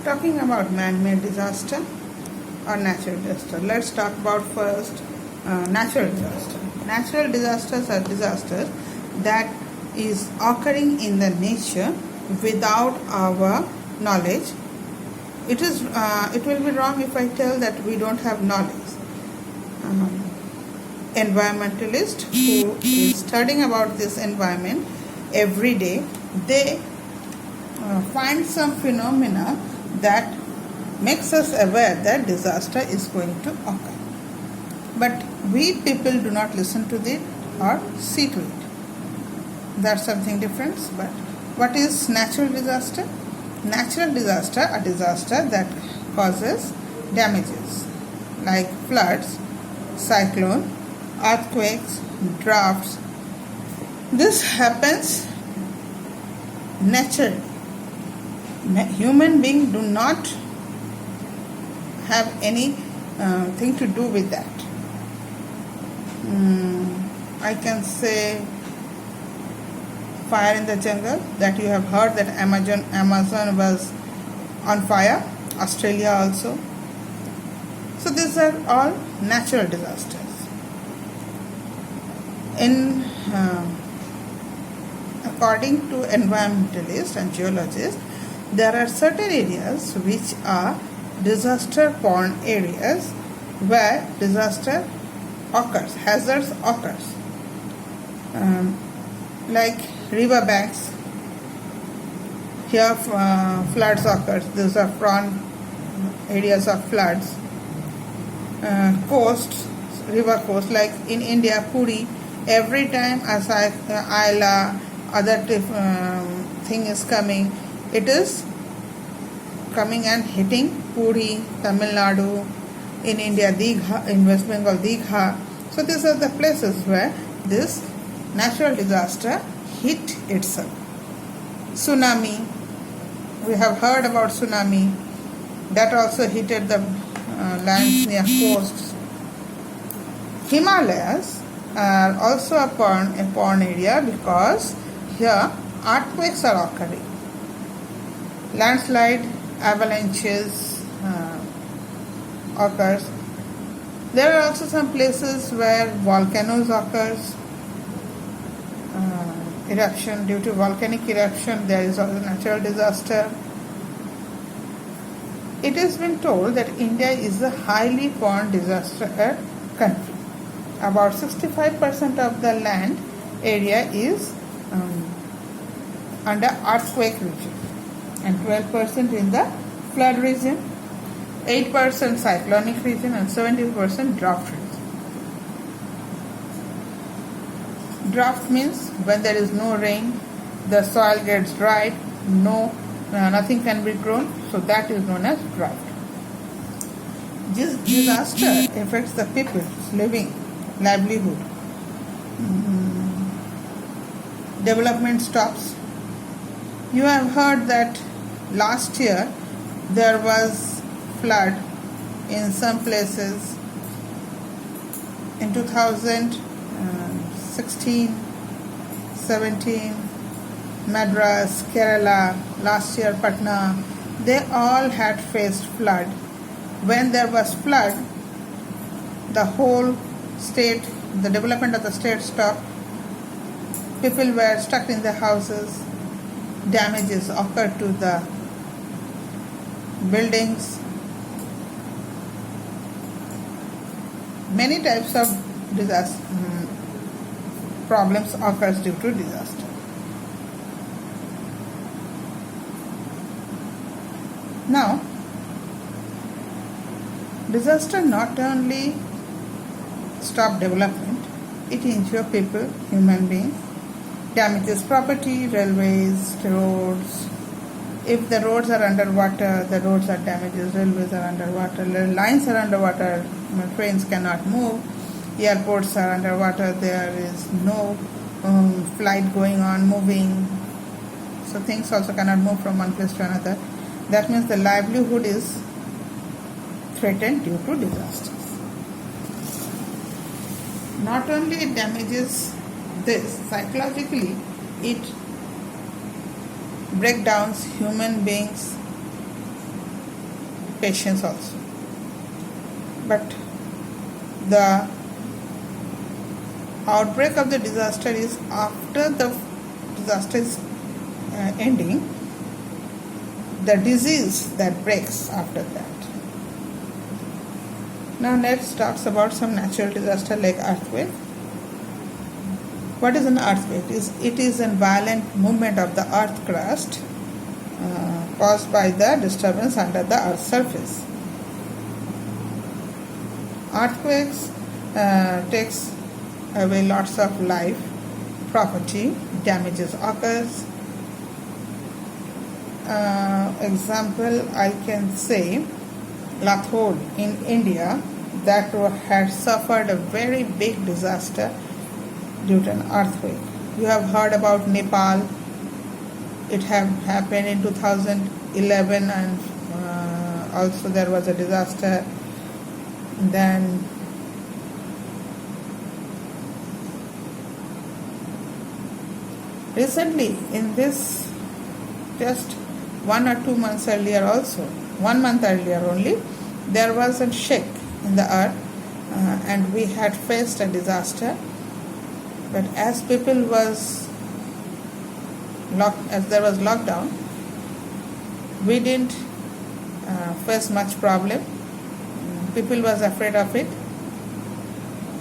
Talking about man-made disaster or natural disaster. Let's talk about first natural disaster. Natural disasters are disasters that is occurring in the nature without our knowledge. It will be wrong if I tell that we don't have knowledge. Environmentalist who is studying about this environment every day, they find some phenomena that makes us aware that disaster is going to occur. But we people do not listen to it or see to it. That's something different. But what is natural disaster? Natural disaster, a disaster that causes damages like floods, cyclone, earthquakes, droughts. This happens naturally. Human beings do not have any thing to do with that. I can say fire in the jungle, that you have heard that Amazon was on fire, Australia also. So these are all natural disasters. According to environmentalists and geologists, there are certain areas which are disaster-prone areas where disaster occurs, hazards occurs, like river banks. Here floods occur. Those are prone areas of floods. Coasts, river coast, like in India, Puri. Every time Ayla, other thing is coming, it is coming and hitting Puri, Tamil Nadu, in India, Digha, in West Bengal, Digha. So these are the places where this natural disaster hit itself. Tsunami, we have heard about tsunami, that also hit the lands near coasts. Himalayas are also a prone area because here earthquakes are occurring. Landslide, avalanches occurs. There are also some places where volcanoes occurs. Eruption, due to volcanic eruption, there is also natural disaster. It has been told that India is a highly prone disaster country. About 65% of the land area is under earthquake region, and 12% in the flood region, 8% cyclonic region, and 70% drought region. Drought means when there is no rain, the soil gets dried, nothing can be grown, so that is known as drought. This disaster affects the people's livelihood. Development stops. You have heard that last year there was flood in some places. In 2016, 17, Madras, Kerala, last year Patna, they all had faced flood. When there was flood, the whole state, the development of the state stopped. People were stuck in their houses. Damages occurred to the buildings. Many types of problems occurs due to disaster. Now, disaster not only stop development, it injures people, human beings, damages property, railways, roads. If the roads are underwater, the roads are damaged, railways are underwater, lines are underwater, trains cannot move, airports are underwater, there is no flight going on, moving. So things also cannot move from one place to another. That means the livelihood is threatened due to disasters. Not only it damages this, psychologically it breaks down human beings' patience also. But the outbreak of the disaster is after the disaster is ending, the disease that breaks after that. Now let's talk about some natural disaster like earthquake. What is an earthquake? It is a violent movement of the earth crust caused by the disturbance under the earth's surface. Earthquakes takes away lots of life, property, damages occurs. Example, I can say Lathol in India that had suffered a very big disaster due to an earthquake. You have heard about Nepal. It have happened in 2011 and also there was a disaster. Then recently in this just 1 or 2 months earlier also, 1 month earlier only, there was a shake in the earth and we had faced a disaster. But as people was as there was lockdown, we didn't face much problem. People was afraid of it.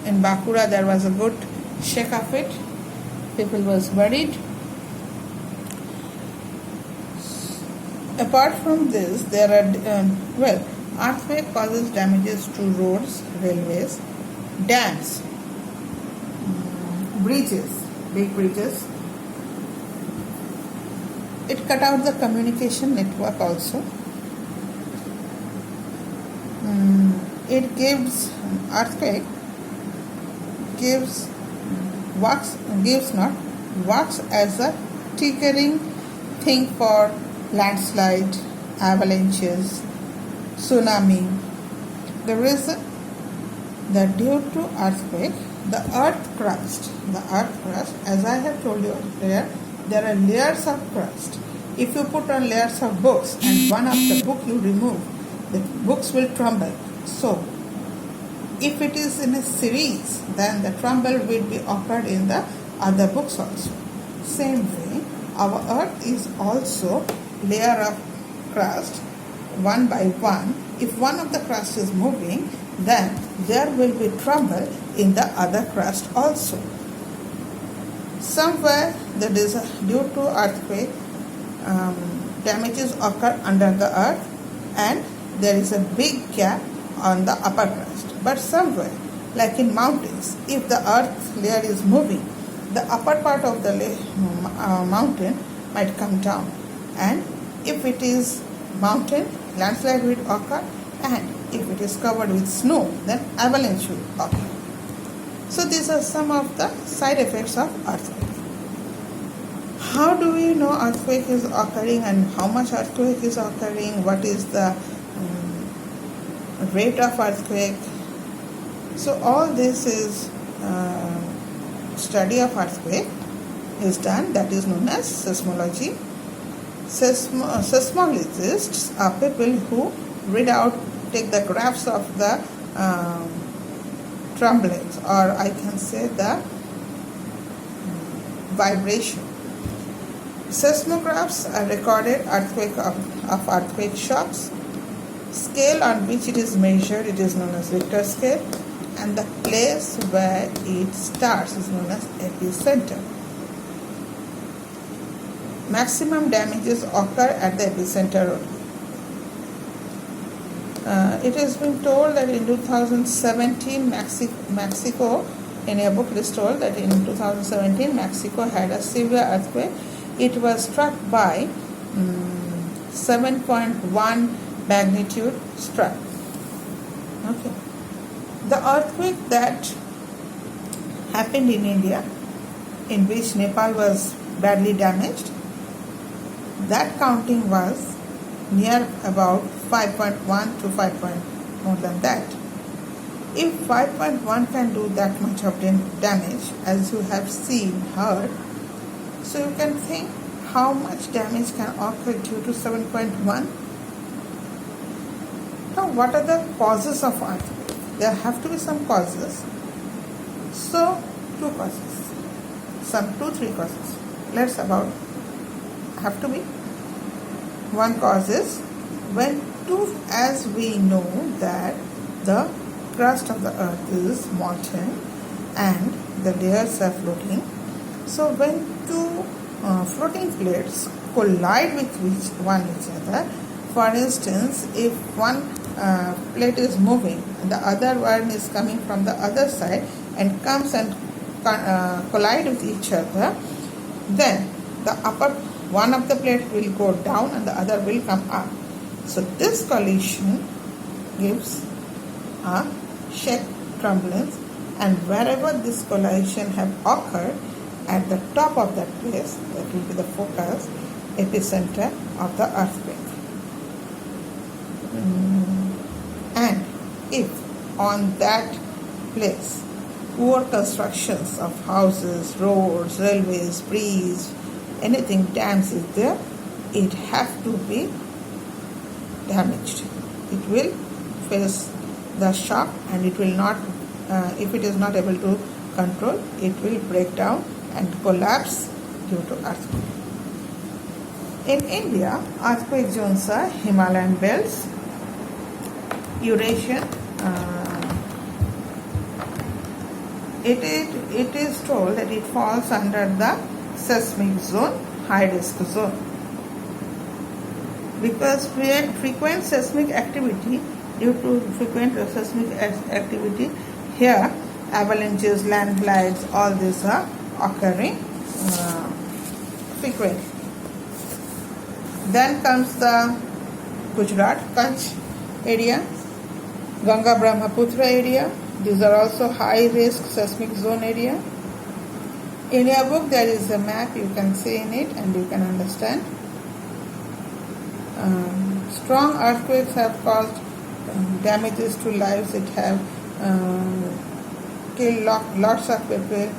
In Bakura there was a good shake of it. People was worried. Apart from this, there are earthquake causes damages to roads, railways, dams, bridges, big bridges. It cut out the communication network also. It gives earthquake works as a triggering thing for landslide, avalanches, tsunami. The reason that due to earthquake, the earth crust, as I have told you earlier, there are layers of crust. If you put on layers of books and one of the book you remove, the books will crumble. So, if it is in a series, then the crumble will be occurred in the other books also. Same way, our earth is also layer of crust, one by one. If one of the crust is moving, then there will be crumble in the other crust also. Somewhere due to earthquake, damages occur under the earth and there is a big gap on the upper crust. But somewhere, like in mountains, if the earth layer is moving, the upper part of the mountain might come down. And if it is mountain, landslide will occur, and if it is covered with snow, then avalanche will occur. So these are some of the side effects of earthquake. How do we know earthquake is occurring and how much earthquake is occurring? What is the rate of earthquake? So all this is study of earthquake is done, that is known as seismology. Seismologists are people who take the graphs of the tremblings, or I can say the vibration. Seismographs are recorded of earthquake shocks. Scale on which it is measured, it is known as Richter scale, and the place where it starts is known as epicenter. Maximum damages occur at the epicenter only. It has been told that in 2017, Mexico, in a book it is told that in 2017, Mexico had a severe earthquake. It was struck by 7.1 magnitude struck. Okay. The earthquake that happened in India, in which Nepal was badly damaged, that counting was near about 5.1 to 5. More than that. If 5.1 can do that much of damage, as you have seen, heard, so you can think how much damage can occur due to 7.1. Now, what are the causes of earthquake? There have to be some causes. So, two causes. Three causes. Let's about have to be. One cause is when as we know that the crust of the earth is molten and the layers are floating. So when two floating plates collide with each other, for instance, if one plate is moving and the other one is coming from the other side and comes and collide with each other, then the upper one of the plate will go down and the other will come up. So this collision gives a shake tremblance, and wherever this collision have occurred, at the top of that place, that will be the focus, epicenter of the earthquake. And if on that place poor constructions of houses, roads, railways, bridges, anything, dams is there, it has to be damaged. It will face the shock and it will not, if it is not able to control, it will break down and collapse due to earthquake. In India, earthquake zones are Himalayan belts, Eurasian. It is told that it falls under the seismic zone, high risk zone. Because frequent seismic activity, due to frequent seismic activity, here avalanches, landslides, all these are occurring frequently. Then comes the Gujarat, Kutch area, Ganga Brahmaputra area. These are also high risk seismic zone area. In your book there is a map, you can see in it and you can understand. Strong earthquakes have caused damages to lives. It have killed lots of people.